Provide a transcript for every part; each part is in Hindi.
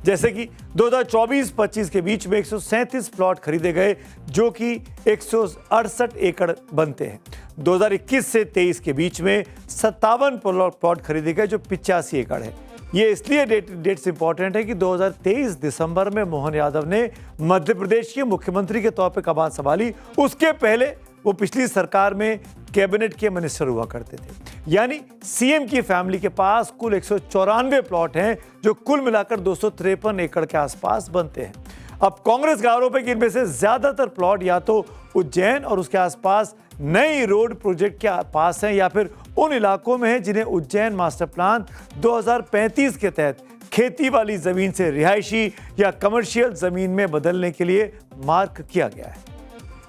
जैसे कि 2024-25 के बीच में 137 प्लॉट खरीदे गए जो कि 168 एकड़ बनते हैं। 2021 से 23 के बीच में 57 प्लॉट खरीदे गए जो 85 एकड़ है। ये इसलिए डेट्स इंपॉर्टेंट है कि 2023 दिसंबर में मोहन यादव ने मध्य प्रदेश के मुख्यमंत्री के तौर पर कमान संभाली। उसके पहले वो पिछली सरकार में कैबिनेट के मिनिस्टर हुआ करते थे। यानी सीएम की फैमिली के पास कुल 194 प्लॉट हैं जो कुल मिलाकर 253 एकड़ के आसपास बनते हैं। अब कांग्रेस का आरोप है कि इनमें से ज्यादातर प्लॉट या तो उज्जैन और उसके आसपास नई रोड प्रोजेक्ट के पास हैं या फिर उन इलाकों में हैं जिन्हें उज्जैन मास्टर प्लान 2035 के तहत खेती वाली जमीन से रिहायशी या कमर्शियल जमीन में बदलने के लिए मार्क किया गया है।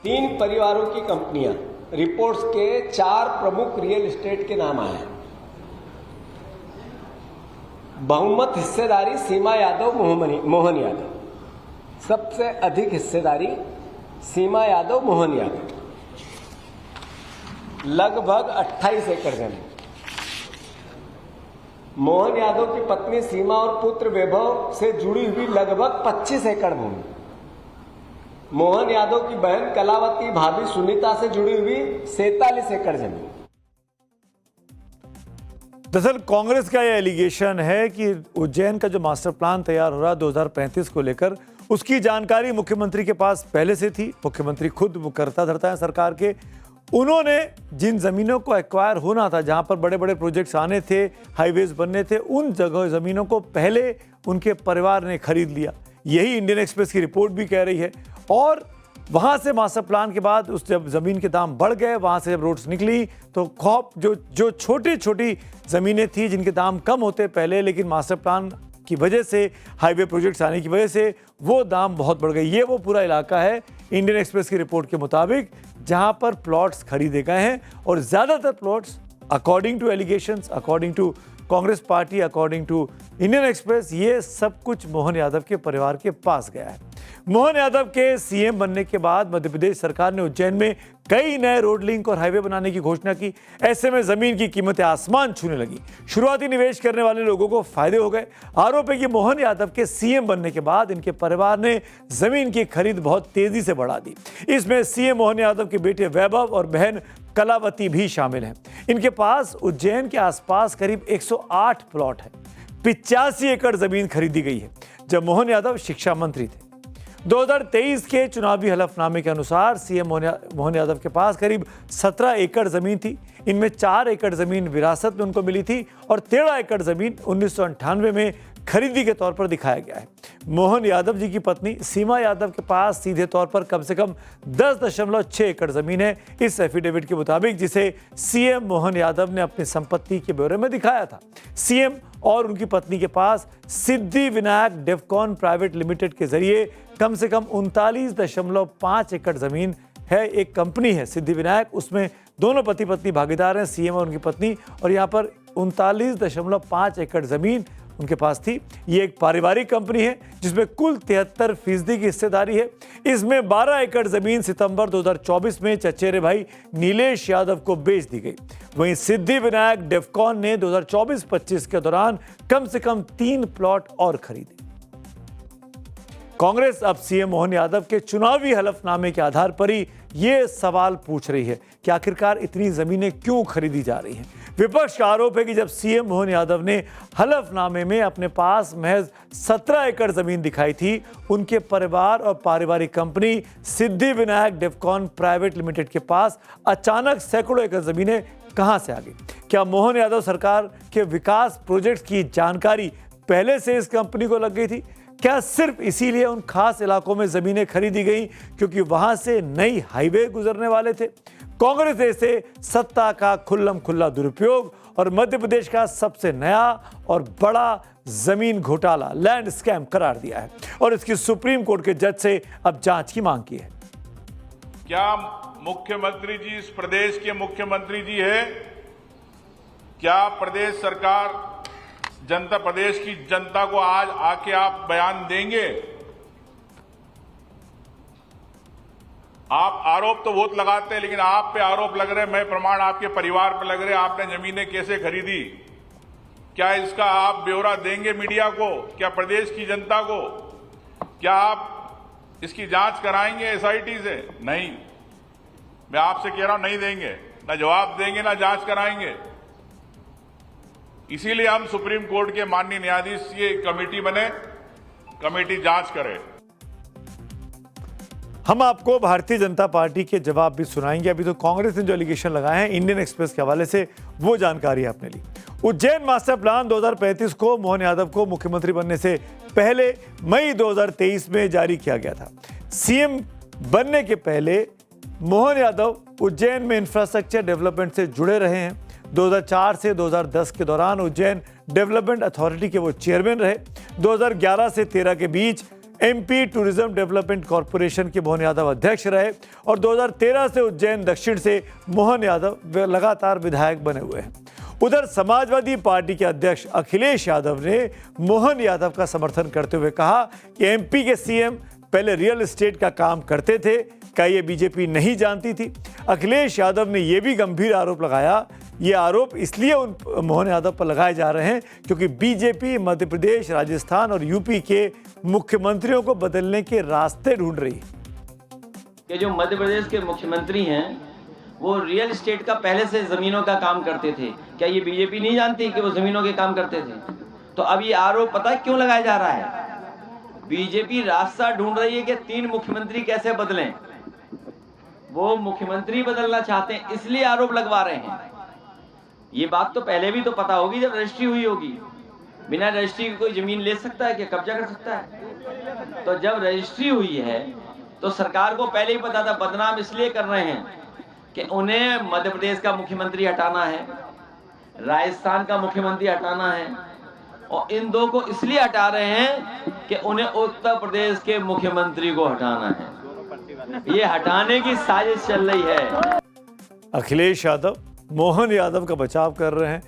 3 परिवारों की कंपनियां रिपोर्ट्स के 4 प्रमुख रियल एस्टेट के नाम आए हैं। बहुमत हिस्सेदारी सीमा यादव, मोहन यादव। सबसे अधिक हिस्सेदारी सीमा यादव, मोहन यादव। लगभग 28 एकड़ जमीन। मोहन यादव की पत्नी सीमा और पुत्र वैभव से जुड़ी हुई लगभग 25 एकड़ भूमि। मोहन यादव की बहन कलावती भाभी सुनीता से जुड़ी हुई 47 एकड़ जमीन। दरअसल कांग्रेस का यह एलिगेशन है कि उज्जैन का जो मास्टर प्लान तैयार हो रहा 2035 को लेकर, उसकी जानकारी मुख्यमंत्री के पास पहले से थी। मुख्यमंत्री खुद करता धरता है सरकार के। उन्होंने जिन जमीनों को एक्वायर होना था, जहां पर बड़े बड़े प्रोजेक्ट्स आने थे, हाईवेज बनने थे, उन जगह जमीनों को पहले उनके परिवार ने खरीद लिया। यही इंडियन एक्सप्रेस की रिपोर्ट भी कह रही है। और वहां से मास्टर प्लान के बाद उस जब जमीन के दाम बढ़ गए, वहां से जब रोड्स निकली तो खौफ जो छोटी छोटी जमीनें थी जिनके दाम कम होते पहले, लेकिन मास्टर प्लान की वजह से, हाईवे प्रोजेक्ट्स आने की वजह से वो दाम बहुत बढ़ गए। ये वो पूरा इलाका है इंडियन एक्सप्रेस की रिपोर्ट के मुताबिक जहां पर प्लॉट्स खरीदे गए हैं। और ज्यादातर plots according to allegations, according to Congress party, according to Indian Express, ये सब कुछ मोहन यादव के परिवार के पास गया है। मोहन यादव के सीएम बनने के बाद मध्य प्रदेश सरकार ने उज्जैन में कई नए रोड लिंक और हाईवे बनाने की घोषणा की। ऐसे में जमीन की कीमतें आसमान छूने लगी। शुरुआती निवेश करने वाले लोगों को फायदे हो गए। आरोप है कि मोहन यादव के सीएम बनने के बाद इनके परिवार ने जमीन की खरीद बहुत तेजी से बढ़ा दी। इसमें सीएम मोहन यादव के बेटे वैभव और बहन कलावती भी शामिल हैं। इनके पास उज्जैन के आसपास करीब 108 प्लॉट है। 85 एकड़ जमीन खरीदी गई है जब मोहन यादव शिक्षा मंत्री थे। 2023 के चुनावी हलफनामे के अनुसार सीएम मोहन यादव के पास करीब 17 एकड़ जमीन थी। इनमें 4 एकड़ जमीन विरासत में उनको मिली थी और 13 एकड़ जमीन 1998 में खरीदी के तौर पर दिखाया गया है। मोहन यादव जी की पत्नी सीमा यादव के पास सीधे तौर पर कम से कम 10.6 एकड़ जमीन है, इस एफिडेविट के मुताबिक, जिसे सीएम मोहन यादव ने अपनी संपत्ति के ब्यौरे में दिखाया था। सीएम और उनकी पत्नी के पास सिद्धि विनायक डेवकॉन प्राइवेट लिमिटेड के जरिए कम से कम 39.5 एकड़ जमीन है। एक कंपनी है सिद्धि विनायक, उसमें दोनों पति पत्नी भागीदार हैं, सीएम और उनकी पत्नी, और यहाँ पर 39.5 एकड़ जमीन उनके पास थी। ये एक पारिवारिक कंपनी है जिसमें कुल 73% की हिस्सेदारी है। इसमें 12 एकड़ जमीन सितंबर 2024 में चचेरे भाई नीलेश यादव को बेच दी गई। वहीं सिद्धि विनायक डेवकॉन ने 2024-25 के दौरान कम से कम 3 प्लॉट और खरीदे। कांग्रेस अब सीएम मोहन यादव के चुनावी हलफनामे के आधार पर ही ये सवाल पूछ रही है कि आखिरकार इतनी जमीनें क्यों खरीदी जा रही हैं। विपक्ष का आरोप है कि जब सीएम मोहन यादव ने हलफनामे में अपने पास महज 17 एकड़ जमीन दिखाई थी, उनके परिवार और पारिवारिक company Siddhi Vinayak डेवकॉन private limited के पास अचानक सैकड़ों एकड़ जमीनें कहां से आ गई? क्या मोहन यादव सरकार के विकास प्रोजेक्ट्स की जानकारी पहले से इस कंपनी को लग गई थी? क्या सिर्फ इसीलिए उन खास इलाकों में जमीनें खरीदी गई क्योंकि वहां से नई हाईवे गुजरने वाले थे? कांग्रेस ने इसे सत्ता का खुल्लम खुल्ला दुरुपयोग और मध्य प्रदेश का सबसे नया और बड़ा जमीन घोटाला, लैंड स्कैम करार दिया है और इसकी सुप्रीम कोर्ट के जज से अब जांच की मांग की है। क्या मुख्यमंत्री जी इस प्रदेश के मुख्यमंत्री जी है? क्या प्रदेश सरकार जनता, प्रदेश की जनता को आज आके आप बयान देंगे? आप आरोप तो बहुत लगाते हैं, लेकिन आप पे आरोप लग रहे हैं, मैं प्रमाण आपके परिवार पे लग रहे हैं। आपने जमीनें कैसे खरीदी? क्या इसका आप ब्यौरा देंगे मीडिया को? क्या प्रदेश की जनता को? क्या आप इसकी जांच कराएंगे एसआईटी से? नहीं, मैं आपसे कह रहा हूं, नहीं देंगे, ना जवाब देंगे ना जांच कराएंगे। इसीलिए हम सुप्रीम कोर्ट के माननीय न्यायाधीश ये कमेटी बने, कमेटी जांच करे। हम आपको भारतीय जनता पार्टी के जवाब भी सुनाएंगे। अभी तो कांग्रेस ने जो एलिगेशन लगाए हैं इंडियन एक्सप्रेस के हवाले से, वो जानकारी आपने ली। उज्जैन मास्टर प्लान 2035 को मोहन यादव को मुख्यमंत्री बनने से पहले मई 2023 में जारी किया गया था। सीएम बनने के पहले मोहन यादव उज्जैन में इंफ्रास्ट्रक्चर डेवलपमेंट से जुड़े रहे हैं। 2004 से 2010 के दौरान उज्जैन डेवलपमेंट अथॉरिटी के वो चेयरमैन रहे। 2011 से 13 के बीच एमपी टूरिज्म डेवलपमेंट कॉरपोरेशन के मोहन यादव अध्यक्ष रहे और 2013 से उज्जैन दक्षिण से मोहन यादव लगातार विधायक बने हुए हैं। उधर समाजवादी पार्टी के अध्यक्ष अखिलेश यादव ने मोहन यादव का समर्थन करते हुए कहा कि एमपी के सीएम पहले रियल एस्टेट का काम करते थे, क्या ये बीजेपी नहीं जानती थी? अखिलेश यादव ने यह भी गंभीर आरोप लगाया, ये आरोप इसलिए उन मोहन यादव पर लगाए जा रहे हैं क्योंकि बीजेपी मध्य प्रदेश, राजस्थान और यूपी के मुख्यमंत्रियों को बदलने के रास्ते ढूंढ रही है। कि जो मध्य प्रदेश के मुख्यमंत्री हैं वो रियल एस्टेट का पहले से जमीनों का काम करते थे। क्या ये बीजेपी नहीं जानती कि वो जमीनों के काम करते थे? तो अब ये आरोप पता है क्यों लगाया जा रहा है? बीजेपी रास्ता ढूंढ रही है कि 3 मुख्यमंत्री कैसे बदलें। वो मुख्यमंत्री बदलना चाहते हैं, इसलिए आरोप लगवा रहे हैं। ये बात तो पहले भी तो पता होगी जब रजिस्ट्री हुई होगी। बिना रजिस्ट्री की कोई जमीन ले सकता है, क्या कब्जा कर सकता है? तो जब रजिस्ट्री हुई है तो सरकार को पहले ही पता था। बदनाम इसलिए कर रहे हैं कि उन्हें मध्य प्रदेश का मुख्यमंत्री हटाना है, राजस्थान का मुख्यमंत्री हटाना है, और इन 2 को इसलिए हटा रहे हैं कि उन्हें उत्तर प्रदेश के मुख्यमंत्री को हटाना है। ये हटाने की साजिश चल रही है। अखिलेश यादव मोहन यादव का बचाव कर रहे हैं,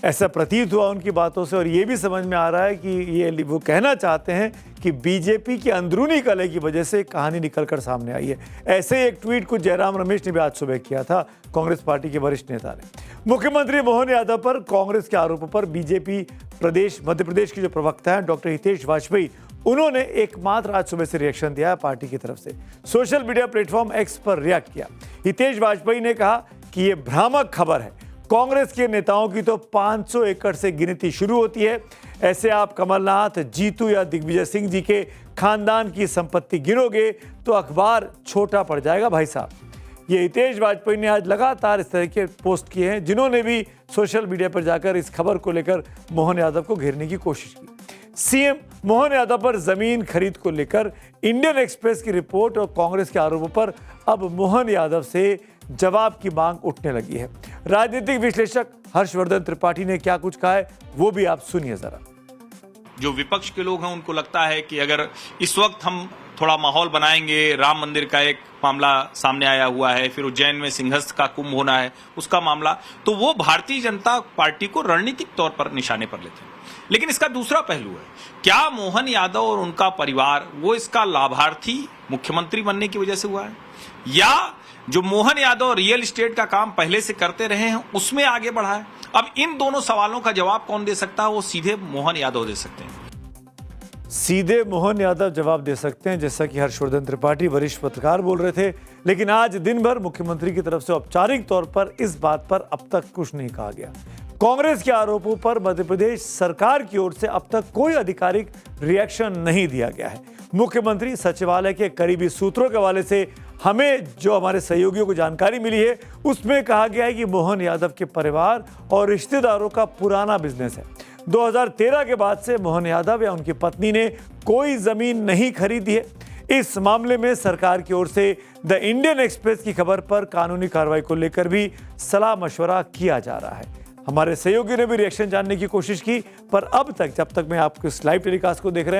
ऐसा प्रतीत हुआ उनकी बातों से। और ये भी समझ में आ रहा है कि ये वो कहना चाहते हैं कि बीजेपी की अंदरूनी कलह की वजह से कहानी निकलकर सामने आई है। ऐसे एक ट्वीट कुछ जयराम रमेश ने भी आज सुबह किया था, कांग्रेस पार्टी के वरिष्ठ नेता ने। मुख्यमंत्री मोहन यादव पर कांग्रेस के आरोपों पर बीजेपी मध्य प्रदेश के जो प्रवक्ता हैं डॉक्टर हितेश वाजपेयी, उन्होंने एकमात्र आज सुबह से रिएक्शन दिया है पार्टी की तरफ से। सोशल मीडिया प्लेटफॉर्म एक्स पर रिएक्ट किया। हितेश वाजपेयी ने कहा कि यह भ्रामक खबर है। कांग्रेस के नेताओं की तो 500 एकड़ से गिनती शुरू होती है। ऐसे आप कमलनाथ, जीतू या दिग्विजय सिंह जी के खानदान की संपत्ति गिनोगे तो अखबार छोटा पड़ जाएगा भाई साहब। ये हितेश वाजपेयी ने आज लगातार इस तरह के पोस्ट किए हैं, जिन्होंने भी सोशल मीडिया पर जाकर इस खबर को लेकर मोहन यादव को घेरने की कोशिश की। सीएम मोहन यादव पर जमीन खरीद को लेकर इंडियन एक्सप्रेस की रिपोर्ट और कांग्रेस के आरोपों पर अब मोहन यादव से जवाब की मांग उठने लगी है। राजनीतिक विश्लेषक हर्षवर्धन त्रिपाठी ने क्या कुछ कहा है वो भी आप सुनिए जरा। जो विपक्ष के लोग हैं उनको लगता है कि अगर इस वक्त हम थोड़ा माहौल बनाएंगे, राम मंदिर का एक मामला सामने आया हुआ है, फिर उज्जैन में सिंहस्थ का कुंभ होना है उसका मामला, तो वो भारतीय जनता पार्टी को रणनीतिक तौर पर निशाने पर लेते हैं। लेकिन इसका दूसरा पहलू है, क्या मोहन यादव और उनका परिवार वो इसका लाभार्थी मुख्यमंत्री बनने की वजह से हुआ है, या जो मोहन यादव रियल एस्टेट का काम पहले से करते रहे हैं उसमें आगे बढ़ा है? अब इन दोनों सवालों का जवाब कौन दे सकता है? वो सीधे मोहन यादव दे सकते हैं। सीधे मोहन यादव जवाब दे सकते हैं, जैसा कि हर्षवर्धन त्रिपाठी वरिष्ठ पत्रकार बोल रहे थे। लेकिन आज दिन भर मुख्यमंत्री की तरफ से औपचारिक तौर पर इस बात पर अब तक कुछ नहीं कहा गया। कांग्रेस के आरोपों पर मध्य प्रदेश सरकार की ओर से अब तक कोई आधिकारिक रिएक्शन नहीं दिया गया है। मुख्यमंत्री सचिवालय के करीबी सूत्रों के हवाले से हमें जो हमारे सहयोगियों को जानकारी मिली है उसमें कहा गया है कि मोहन यादव के परिवार और रिश्तेदारों का पुराना बिजनेस है। 2013 के बाद से मोहन यादव या उनकी पत्नी ने कोई जमीन नहीं खरीदी है। इस मामले में सरकार की ओर से द इंडियन एक्सप्रेस की खबर पर कानूनी कार्रवाई को लेकर भी सलाह मशवरा किया जा रहा है। हमारे सहयोगी ने भी रिएक्शन जानने की कोशिश की, पर अब तक जब तक मैं आपको इस लाइव टेलीकास्ट को देख रहे हैं